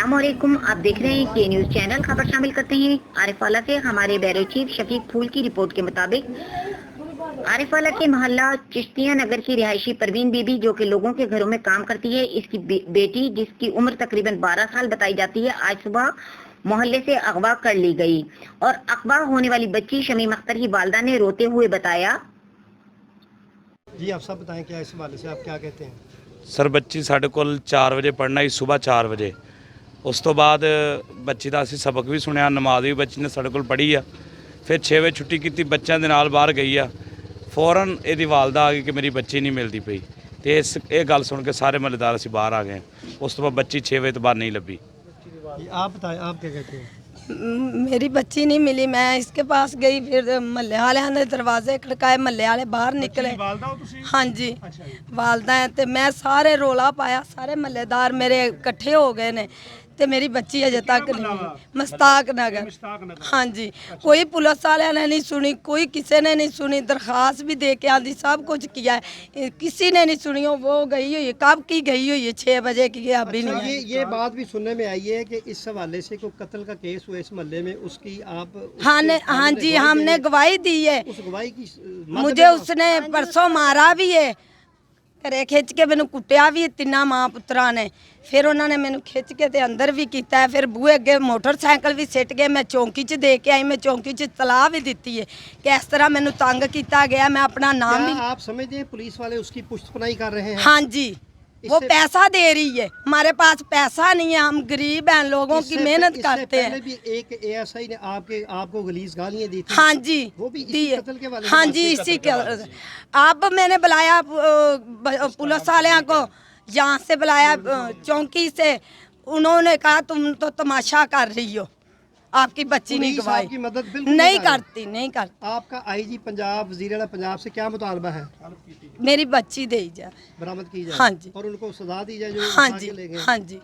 अस्सलामुअलैकुम, आप देख रहे हैं के न्यूज़ चैनल। खबर शामिल करते हैं आरिफवाला से। हमारे ब्यूरो चीफ शफीक फूल की रिपोर्ट के मुताबिक आरिफवाला के मोहल्ला चिश्तिया नगर की रिहायशी परवीन बीबी, जो कि लोगों के घरों में काम करती है, इसकी बेटी जिसकी उम्र तकरीबन 12 साल बताई जाती है, आज सुबह मोहल्ले से अगवा कर ली गई। और अगवा होने वाली बच्ची शमीम अख्तर की वालदा ने रोते हुए बताया। जी आप सब बताएं, क्या इस हवाले से आप क्या कहते हैं? सर बच्ची साढ़े कोल 4 ਵਜੇ ਪੜ੍ਹਨਾ ਹੀ, ਸੁਬਾਹ 4 ਵਜੇ। ਉਸ ਤੋਂ ਬਾਅਦ ਬੱਚੀ ਦਾ ਅਸੀਂ ਸਬਕ ਵੀ ਸੁਣਿਆ, ਨਮਾਜ਼ ਵੀ ਬੱਚੀ ਨੇ ਸਾਡੇ ਕੋਲ ਪੜ੍ਹੀ ਆ। ਫਿਰ 6 ਵਜੇ ਛੁੱਟੀ ਕੀਤੀ, ਬੱਚਿਆਂ ਦੇ ਨਾਲ ਬਾਹਰ ਗਈ ਆ। ਫੌਰਨ ਇਹਦੀ ਵਾਲਦਾ ਆ ਗਈ ਕਿ ਮੇਰੀ ਬੱਚੀ ਨਹੀਂ ਮਿਲਦੀ ਪਈ, ਤੇ ਇਹ ਗੱਲ ਸੁਣ ਕੇ ਸਾਰੇ ਮਹੱਲੇਦਾਰ ਅਸੀਂ ਬਾਹਰ ਆ ਗਏ। ਉਸ ਤੋਂ ਬਾਅਦ ਬੱਚੀ 6 ਵਜੇ ਤੋਂ ਬਾਅਦ नहीं ਲੱਭੀ। आप बताएं, आप क्या कहते हैं? मेरी बच्ची नहीं मिली। मैं इसके पास गई, फिर महल्ले वाले ने दरवाजे खड़काए, महल्ले वाले बाहर निकले। हाँ जी, वालदा है। तो मैं सारे रोला पाया, सारे महल्लेदार मेरे इकट्ठे हो गए ने, ते मेरी बच्ची अजे तक नहीं। मुश्ताक नगर। हाँ जी, कोई पुलिस वाले ने नहीं सुनी, कोई किसी ने नहीं सुनी। दरखास्त भी दे के आंदी, सब कुछ किया है, किसी ने नहीं सुनी। वो गई हुई है, कब की गई हुई है? 6 बजे की, अभी नहीं आई। ये बात भी सुनने में आई है कि इस हवाले से कोई कत्ल का केस हुआ इस मोहल्ले में, उसकी आप हाँ जी, हमने गवाही दी है। उस गवाही की मुझे उसने परसों मारा भी है, घरे खिंच के मैनू कुटिया भी है, तिना मां पुत्रा ने। फिर उन्होंने मैनू खिंच के ते अंदर भी किया है। फिर बूहे अगे मोटरसाइकिल भी सिट गए। मैं चौंकी च दे के आई, मैं चौंकी च तलाह भी दी है कि इस तरह मैनू तंग किया गया। मैं अपना नाम भी, आप समझते हैं पुलिस वाले उसकी पुष्टपनाही कर रहे हैं? हाँ जी, वो पैसा दे रही है। हमारे पास पैसा नहीं है, हम गरीब हैं, लोगों की मेहनत करते हैं। भी एक एएसआई ने आपको गलीज गालियां दी थी। हाँ जी, वो भी इसी कत्ल के वाले। हाँ जी, इसी के। अब मैंने बुलाया पुलिस वाले को, यहाँ से बुलाया चौकी से। उन्होंने कहा तुम तो तमाशा कर रही हो, आपकी बच्ची नहीं गवाई। आपकी मदद बिल्कुल नहीं करती, नहीं करती। आपका आईजी पंजाब, वज़ीर-ए-आला पंजाब से क्या मुतालबा है? मेरी बच्ची दे जाए, बरामद की जाए। हाँ जी, और उनको सजा दी जाए जो हाँ उठा के जी, ले गए। हाँ जी।